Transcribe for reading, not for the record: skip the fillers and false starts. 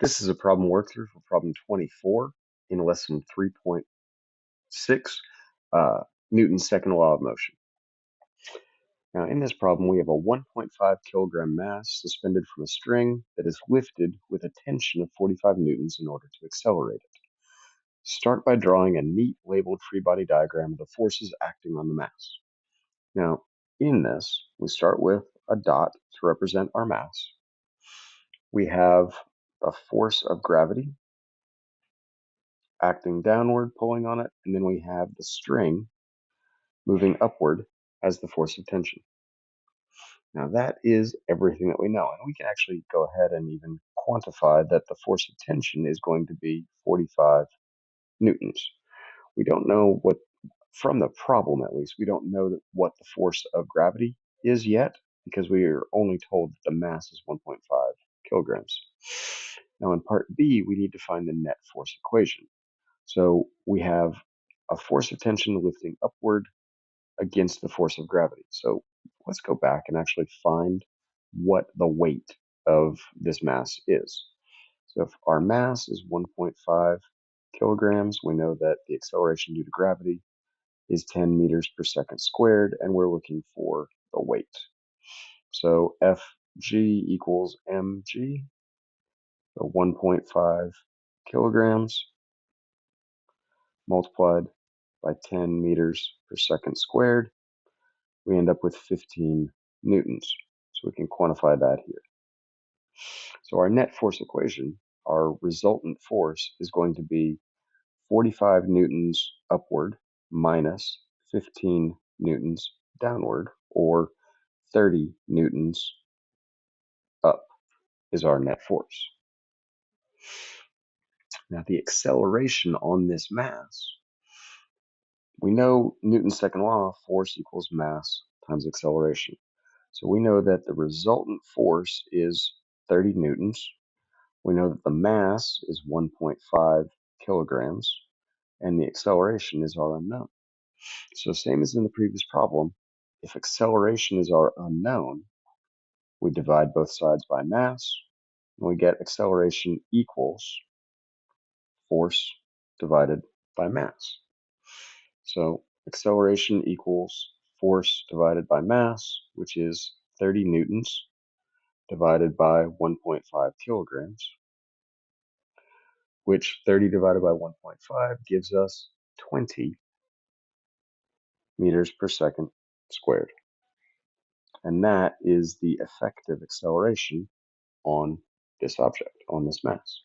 This is a problem worked through for problem 24 in lesson 3.6, Newton's second law of motion. Now, in this problem, we have a 1.5 kilogram mass suspended from a string that is lifted with a tension of 45 newtons in order to accelerate it. Start by drawing a neat labeled free body diagram of the forces acting on the mass. Now, in this, we start with a dot to represent our mass. We have a force of gravity acting downward, pulling on it, and then we have the string moving upward as the force of tension. Now that is everything that we know, and we can actually go ahead and even quantify that the force of tension is going to be 45 newtons. We don't know what, from the problem at least, we don't know what the force of gravity is yet, because we are only told that the mass is 1.5 kilograms. Now in part B, we need to find the net force equation. So we have a force of tension lifting upward against the force of gravity. So let's go back and actually find what the weight of this mass is. So if our mass is 1.5 kilograms, we know that the acceleration due to gravity is 10 meters per second squared, and we're looking for the weight. So Fg equals mg, so 1.5 kilograms multiplied by 10 meters per second squared, we end up with 15 newtons. So we can quantify that here. So our net force equation, our resultant force, is going to be 45 newtons upward minus 15 newtons downward, or 30 newtons up is our net force. Now the acceleration on this mass, we know Newton's second law, force equals mass times acceleration. So we know that the resultant force is 30 newtons. We know that the mass is 1.5 kilograms, and the acceleration is our unknown. So same as in the previous problem, if acceleration is our unknown, we divide both sides by mass, and we get acceleration equals force divided by mass. So acceleration equals force divided by mass, which is 30 newtons divided by 1.5 kilograms, which 30 divided by 1.5 gives us 20 meters per second squared. And that is the effective acceleration on this object, on this mass.